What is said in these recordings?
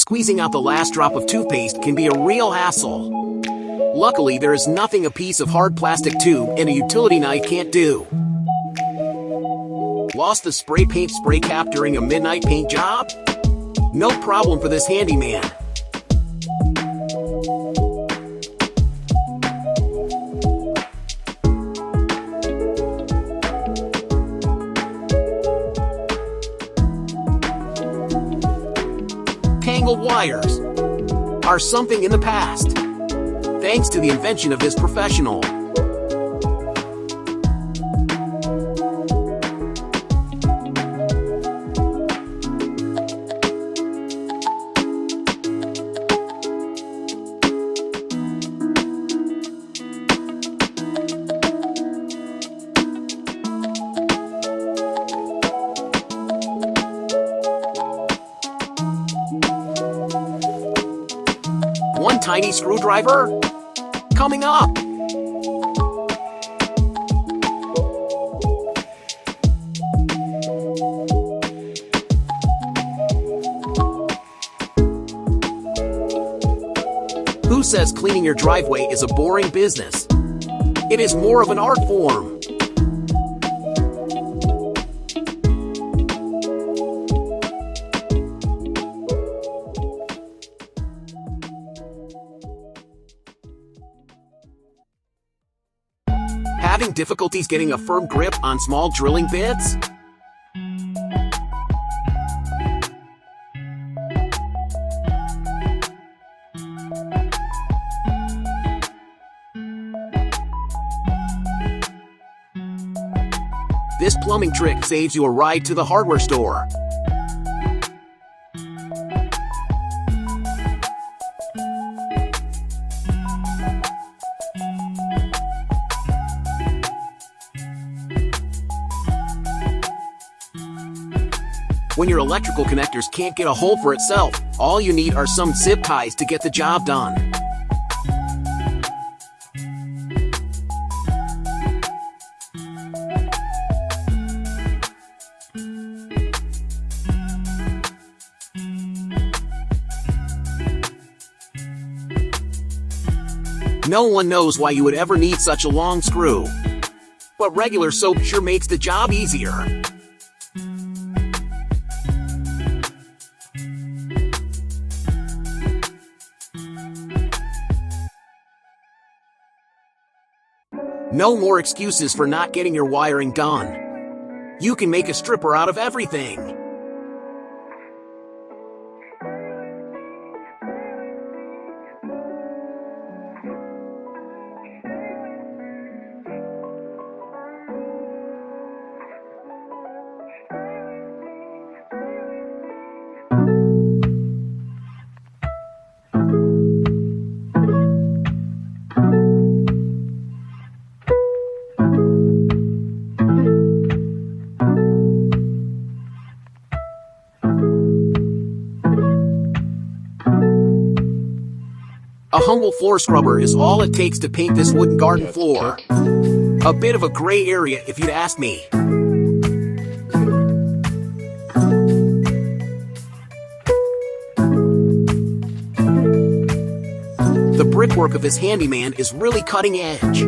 Squeezing out the last drop of toothpaste can be a real hassle. Luckily, there is nothing a piece of hard plastic tube and a utility knife can't do. Lost the spray paint spray cap during a midnight paint job? No problem for this handyman. Tangled wires are something in the past, thanks to the invention of this professional. One tiny screwdriver? Coming up! Who says cleaning your driveway is a boring business? It is more of an art form. Having difficulties getting a firm grip on small drilling bits? This plumbing trick saves you a ride to the hardware store. When your electrical connectors can't get a hold for itself, all you need are some zip ties to get the job done. No one knows why you would ever need such a long screw, but regular soap sure makes the job easier. No more excuses for not getting your wiring done. You can make a stripper out of everything. A humble floor scrubber is all it takes to paint this wooden garden floor. A bit of a gray area if you'd ask me. The brickwork of this handyman is really cutting edge.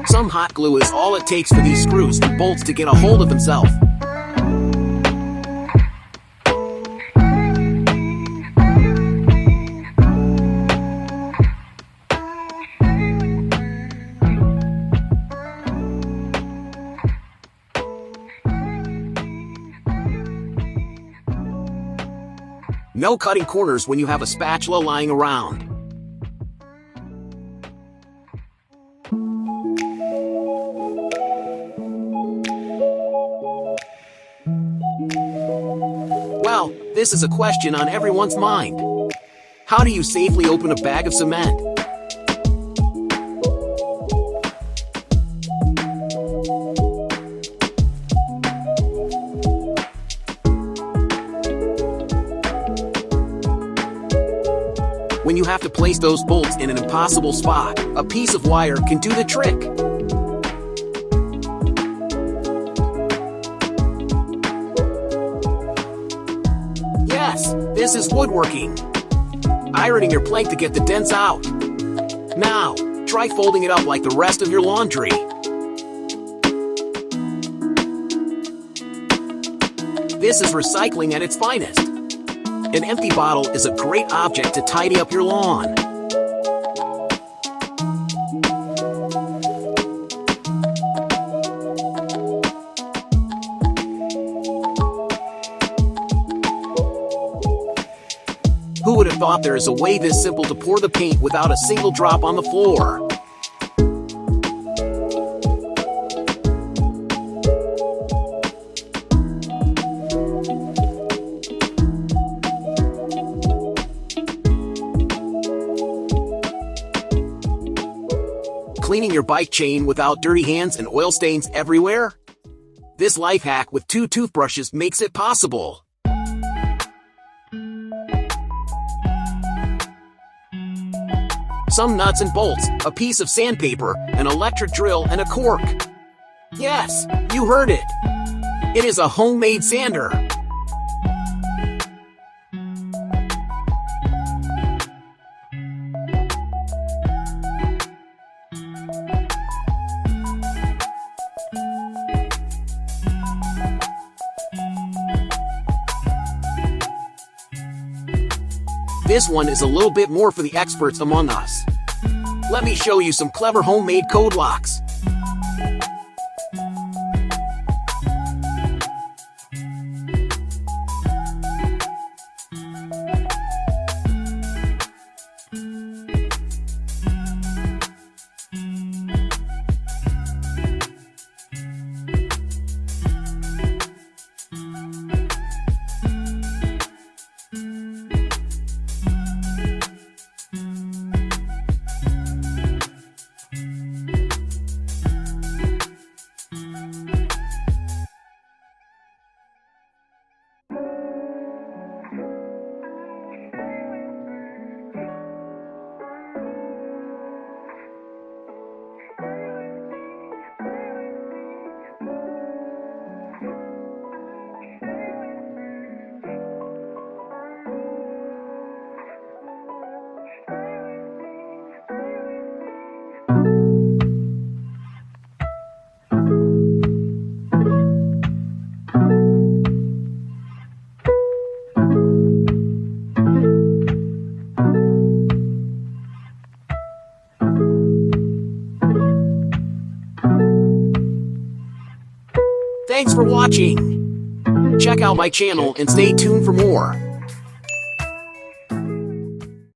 Some hot glue is all it takes for these screws and bolts to get a hold of themselves. No cutting corners when you have a spatula lying around. Well, this is a question on everyone's mind. How do you safely open a bag of cement? have to place those bolts in an impossible spot. A piece of wire can do the trick. Yes, this is woodworking. Ironing your plank to get the dents out. Now, try folding it up like the rest of your laundry. This is recycling at its finest. An empty bottle is a great object to tidy up your lawn. Who would have thought there is a way this simple to pour the paint without a single drop on the floor? Cleaning your bike chain without dirty hands and oil stains everywhere? This life hack with 2 toothbrushes makes it possible. Some nuts and bolts, a piece of sandpaper, an electric drill, and a cork. Yes, you heard it. It is a homemade sander. This one is a little bit more for the experts among us. Let me show you some clever homemade code locks. Thanks for watching. Check out my channel and stay tuned for more.